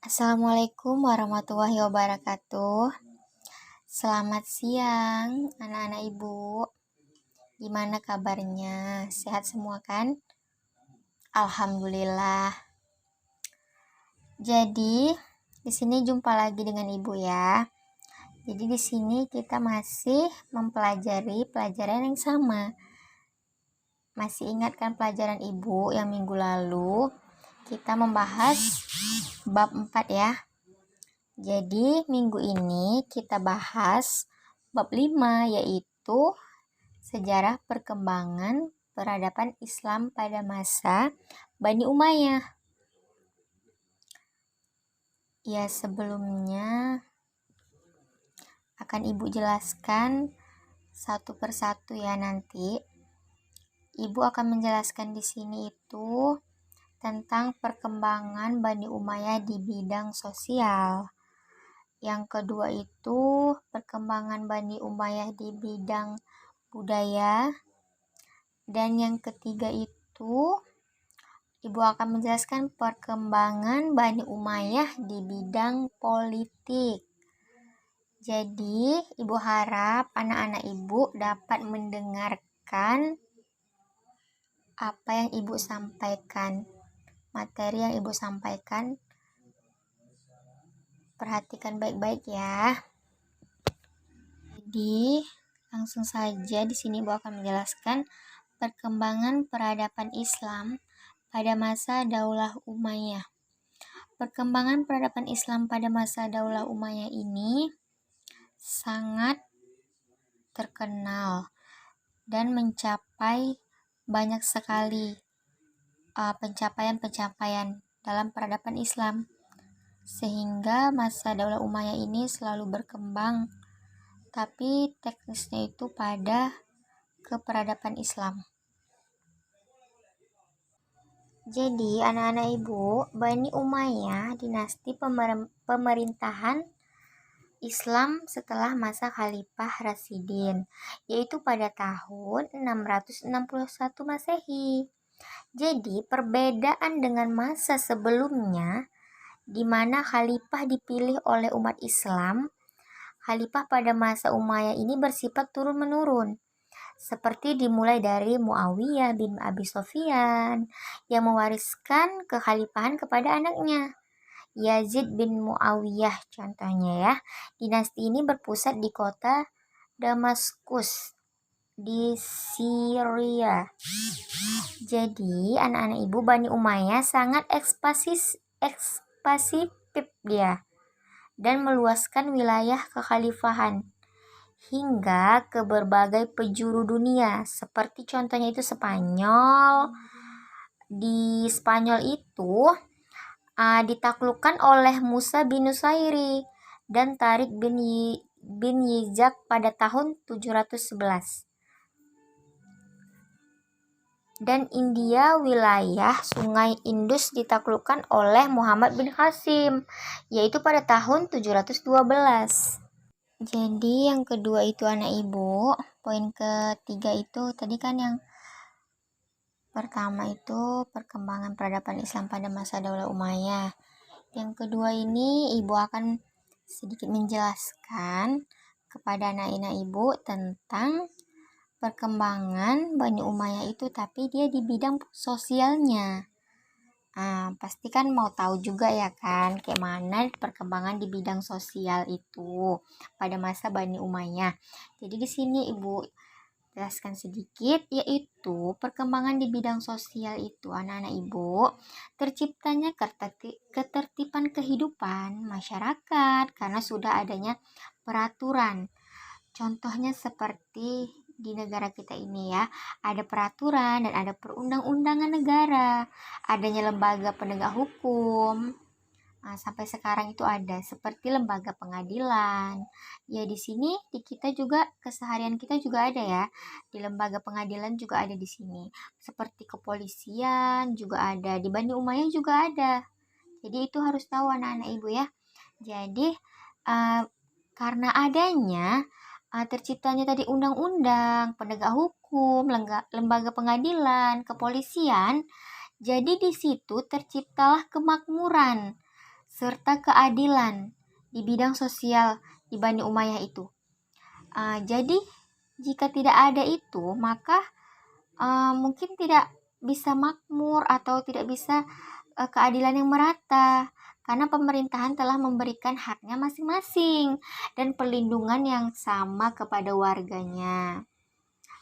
Assalamualaikum warahmatullahi wabarakatuh. Selamat siang, anak-anak ibu. Gimana kabarnya? Sehat semua kan? Alhamdulillah. Jadi, di sini jumpa lagi dengan ibu ya. Jadi di sini kita masih mempelajari pelajaran yang sama. Masih ingat kan pelajaran ibu yang minggu lalu? Kita membahas bab 4 ya. Jadi minggu ini kita bahas bab 5, yaitu sejarah perkembangan peradaban Islam pada masa Bani Umayyah. Ya, sebelumnya akan ibu jelaskan satu persatu ya nanti. Ibu akan menjelaskan di sini itu tentang perkembangan Bani Umayyah di bidang sosial. Yang kedua itu perkembangan Bani Umayyah di bidang budaya. Dan yang ketiga itu ibu akan menjelaskan perkembangan Bani Umayyah di bidang politik. Jadi ibu harap anak-anak ibu dapat mendengarkan apa yang ibu sampaikan, materi yang ibu sampaikan. Perhatikan baik-baik ya. Jadi, langsung saja di sini ibu akan menjelaskan perkembangan peradaban Islam pada masa Daulah Umayyah. Perkembangan peradaban Islam pada masa Daulah Umayyah ini sangat terkenal dan mencapai banyak sekali pencapaian-pencapaian dalam peradaban Islam. Sehingga masa Daulah Umayyah ini selalu berkembang, tapi teknisnya itu pada keperadaban Islam. Jadi anak-anak ibu, Bani Umayyah dinasti pemerintahan Islam setelah masa Khalifah Rasyidin, yaitu pada tahun 661 Masehi. Jadi perbedaan dengan masa sebelumnya di mana khalifah dipilih oleh umat Islam, khalifah pada masa Umayyah ini bersifat turun-menurun, seperti dimulai dari Muawiyah bin Abi Sufyan yang mewariskan kekhalifahan kepada anaknya, Yazid bin Muawiyah contohnya ya. Dinasti ini berpusat di kota Damaskus di Syria. Jadi anak-anak ibu, Bani Umayyah sangat ekspansif dia dan meluaskan wilayah kekhalifahan hingga ke berbagai penjuru dunia, seperti contohnya itu Spanyol. Di Spanyol itu ditaklukkan oleh Musa bin Nusairi dan Tariq bin Yizak pada tahun 711. Dan India, wilayah Sungai Indus ditaklukkan oleh Muhammad bin Qasim, yaitu pada tahun 712. Jadi yang kedua itu anak ibu, poin ketiga itu tadi kan yang pertama itu perkembangan peradaban Islam pada masa Daulah Umayyah. Yang kedua ini ibu akan sedikit menjelaskan kepada anak-anak ibu tentang perkembangan Bani Umayyah itu, tapi dia di bidang sosialnya. Pasti kan mau tahu juga ya kan, kayak mana perkembangan di bidang sosial itu pada masa Bani Umayyah. Jadi di sini ibu jelaskan sedikit, yaitu perkembangan di bidang sosial itu anak-anak ibu, terciptanya ketertiban kehidupan masyarakat karena sudah adanya peraturan. Contohnya seperti di negara kita ini ya, ada peraturan dan ada perundang-undangan negara, adanya lembaga penegak hukum. Sampai sekarang itu ada seperti lembaga pengadilan. Ya di sini di kita juga keseharian kita juga ada ya. Di lembaga pengadilan juga ada di sini. Seperti kepolisian juga ada, di Bani Umayyah juga ada. Jadi itu harus tahu anak-anak ibu ya. Jadi karena adanya terciptanya tadi undang-undang, penegak hukum, lembaga pengadilan, kepolisian, jadi di situ terciptalah kemakmuran serta keadilan di bidang sosial di Bani Umayyah itu. Jadi jika tidak ada itu, maka mungkin tidak bisa makmur atau tidak bisa keadilan yang merata, karena pemerintahan telah memberikan haknya masing-masing dan perlindungan yang sama kepada warganya,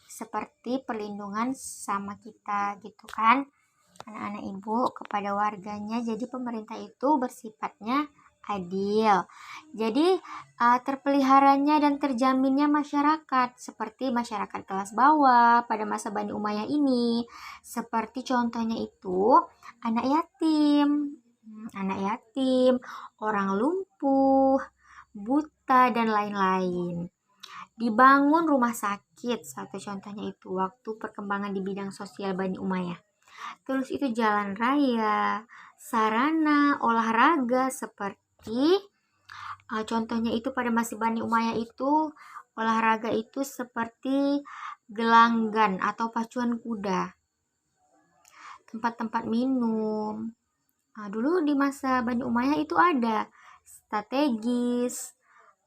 seperti perlindungan sama kita gitu kan, anak-anak ibu kepada warganya. Jadi pemerintah itu bersifatnya adil. Jadi terpeliharanya dan terjaminnya masyarakat, seperti masyarakat kelas bawah pada masa Bani Umayyah ini. Seperti contohnya itu anak yatim, orang lumpuh, buta, dan lain-lain. Dibangun rumah sakit, satu contohnya itu waktu perkembangan di bidang sosial Bani Umayyah. Terus itu jalan raya, sarana olahraga seperti contohnya itu pada masa Bani Umayyah itu olahraga itu seperti gelanggan atau pacuan kuda, tempat-tempat minum. Dulu di masa Bani Umayyah itu ada strategis,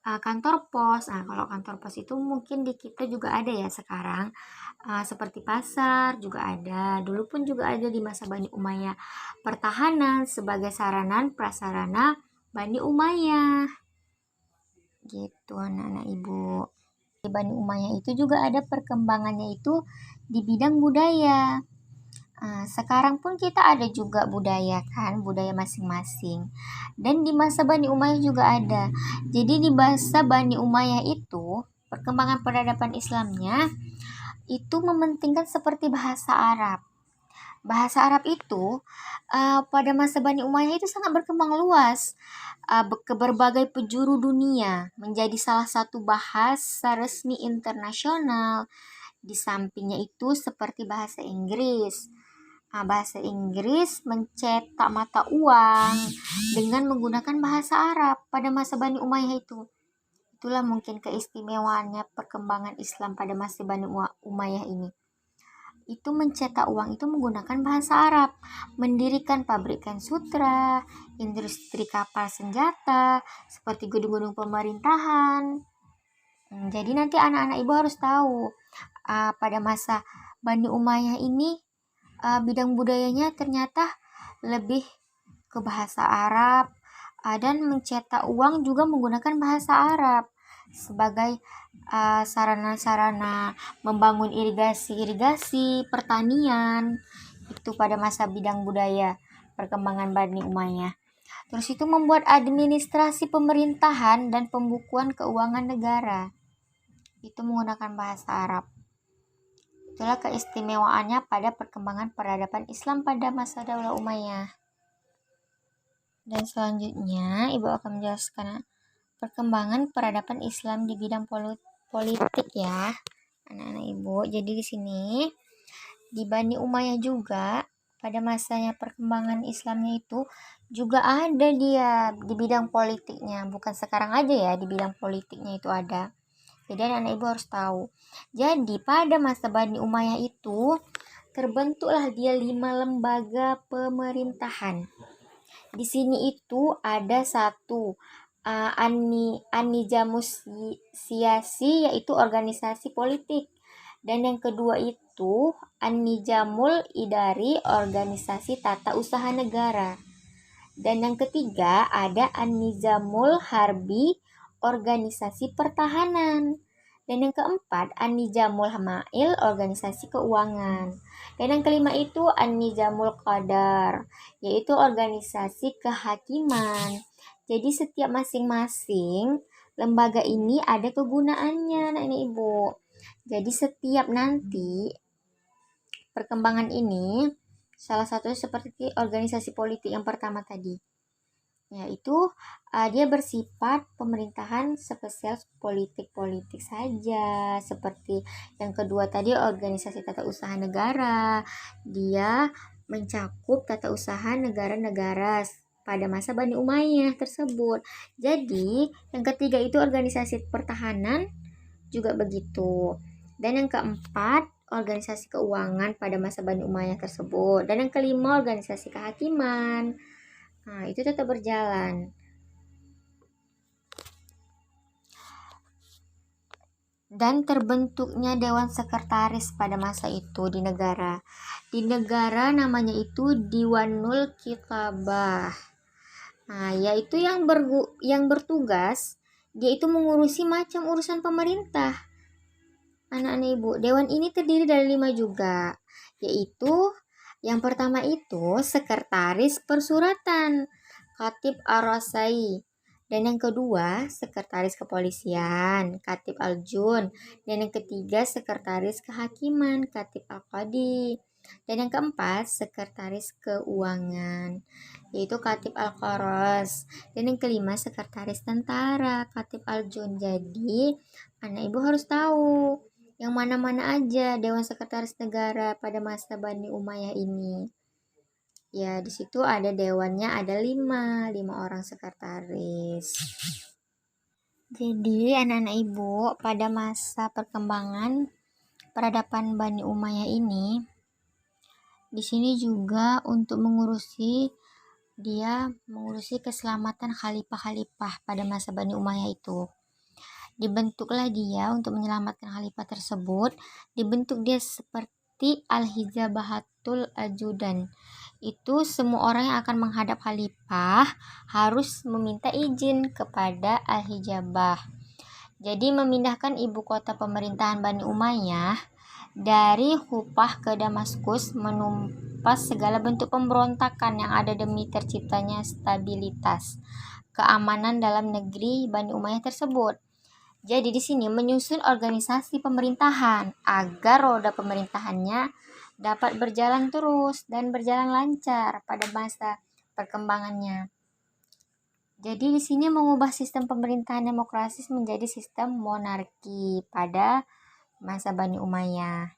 kantor pos. Kalau kantor pos itu mungkin di kita juga ada ya sekarang. Seperti pasar juga ada. Dulu pun juga ada di masa Bani Umayyah. Pertahanan sebagai sarana prasarana Bani Umayyah. Gitu anak-anak ibu. Di Bani Umayyah itu juga ada perkembangannya itu di bidang budaya. Sekarang pun kita ada juga budaya kan, budaya masing-masing. Dan di masa Bani Umayyah juga ada. Jadi di masa Bani Umayyah itu perkembangan peradaban Islamnya itu mementingkan seperti bahasa Arab. Bahasa Arab itu pada masa Bani Umayyah itu sangat berkembang luas ke berbagai penjuru dunia, menjadi salah satu bahasa resmi internasional. Di sampingnya itu seperti bahasa Inggris. Bahasa Inggris mencetak mata uang dengan menggunakan bahasa Arab pada masa Bani Umayyah itu. Itulah mungkin keistimewaannya perkembangan Islam pada masa Bani Umayyah ini. Itu mencetak uang itu menggunakan bahasa Arab, mendirikan pabrik kain sutra, industri kapal senjata, seperti gedung-gedung pemerintahan. Jadi nanti anak-anak ibu harus tahu pada masa Bani Umayyah ini bidang budayanya ternyata lebih ke bahasa Arab dan mencetak uang juga menggunakan bahasa Arab sebagai sarana-sarana membangun irigasi, pertanian itu pada masa bidang budaya perkembangan Bani Umayyah. Terus itu membuat administrasi pemerintahan dan pembukuan keuangan negara itu menggunakan bahasa Arab. Itulah keistimewaannya pada perkembangan peradaban Islam pada masa Daulah Umayyah. Dan selanjutnya, Ibu akan menjelaskan perkembangan peradaban Islam di bidang politik ya, anak-anak Ibu. Jadi di sini di Bani Umayyah juga pada masanya perkembangan Islamnya itu juga ada dia di bidang politiknya, bukan sekarang aja ya, di bidang politiknya itu ada. Jadi anak-anak ibu harus tahu. Jadi pada masa Bani Umayyah itu terbentuklah dia 5 lembaga pemerintahan. Di sini itu ada satu An-Nizamus Siyasi, yaitu organisasi politik. Dan yang kedua itu An-Nizamul Idari, organisasi tata usaha negara. Dan yang ketiga ada An-Nizamul Harbi, organisasi pertahanan. Dan yang keempat An-Nizamul Hamail, organisasi keuangan. Dan yang kelima itu An-Nizamul Qadar, yaitu organisasi kehakiman. Jadi setiap masing-masing lembaga ini ada kegunaannya, anak-anak ibu. Jadi setiap nanti perkembangan ini salah satunya seperti organisasi politik yang pertama tadi, yaitu dia bersifat pemerintahan spesial politik saja. Seperti yang kedua tadi organisasi tata usaha negara, dia mencakup tata usaha negara-negara pada masa Bani Umayyah tersebut. Jadi yang ketiga itu organisasi pertahanan juga begitu. Dan yang keempat organisasi keuangan pada masa Bani Umayyah tersebut. Dan yang kelima organisasi kehakiman. Nah, itu tetap berjalan. Dan terbentuknya Dewan Sekretaris pada masa itu di negara. Di negara namanya itu Diwanul Kitabah. Nah, yaitu yang bertugas dia itu mengurusi macam urusan pemerintah. Anak-anak ibu, dewan ini terdiri dari 5 juga, yaitu yang pertama itu sekretaris persuratan, Khatib Ar-Rasai. Dan yang kedua, sekretaris kepolisian, Khatib Al-Jun. Dan yang ketiga, sekretaris kehakiman, Khatib Al-Qadi. Dan yang keempat, sekretaris keuangan, yaitu Khatib Al-Qaras. Dan yang kelima, sekretaris tentara, Khatib Al-Jun. Jadi, anak ibu harus tahu yang mana-mana aja Dewan Sekretaris Negara pada masa Bani Umayyah ini. Ya, di situ ada dewannya, ada 5 orang sekretaris. Jadi, anak-anak ibu, pada masa perkembangan peradaban Bani Umayyah ini, di sini juga untuk mengurusi keselamatan khalifah-khalifah pada masa Bani Umayyah itu. Dibentuklah dia untuk menyelamatkan khalifah tersebut. Dibentuk dia seperti Al-Hijabahatul Ajudan. Itu semua orang yang akan menghadap khalifah harus meminta izin kepada Al-Hijabah. Jadi memindahkan ibu kota pemerintahan Bani Umayyah dari Kufah ke Damaskus, menumpas segala bentuk pemberontakan yang ada demi terciptanya stabilitas keamanan dalam negeri Bani Umayyah tersebut. Jadi di sini menyusun organisasi pemerintahan agar roda pemerintahannya dapat berjalan terus dan berjalan lancar pada masa perkembangannya. Jadi di sini mengubah sistem pemerintahan demokratis menjadi sistem monarki pada masa Bani Umayyah.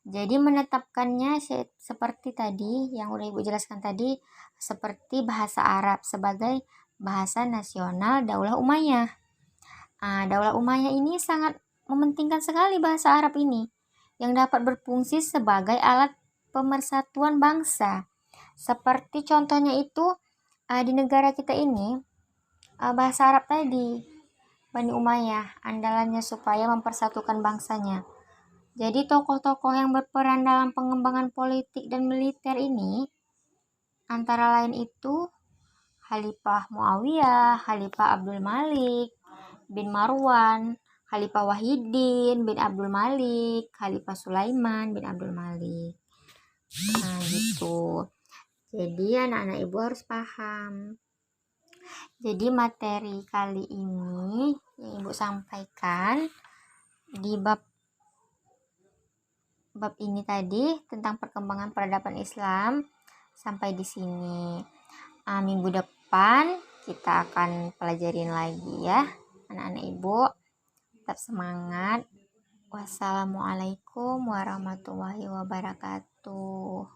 Jadi menetapkannya seperti tadi yang udah Ibu jelaskan tadi, seperti bahasa Arab sebagai bahasa nasional Daulah Umayyah. Daulah Umayyah ini sangat mementingkan sekali bahasa Arab ini yang dapat berfungsi sebagai alat pemersatuan bangsa. Seperti contohnya itu di negara kita ini bahasa Arab tadi, Bani Umayyah andalannya supaya mempersatukan bangsanya. Jadi tokoh-tokoh yang berperan dalam pengembangan politik dan militer ini antara lain itu Khalifah Muawiyah, Khalifah Abdul Malik bin Marwan, Khalifah Wahidin bin Abdul Malik, Khalifah Sulaiman bin Abdul Malik. Nah gitu. Jadi anak-anak ibu harus paham. Jadi materi kali ini yang ibu sampaikan di bab ini tadi tentang perkembangan peradaban Islam sampai di sini. Minggu depan kita akan pelajarin lagi ya, anak-anak ibu. Tetap semangat. Wassalamualaikum warahmatullahi wabarakatuh.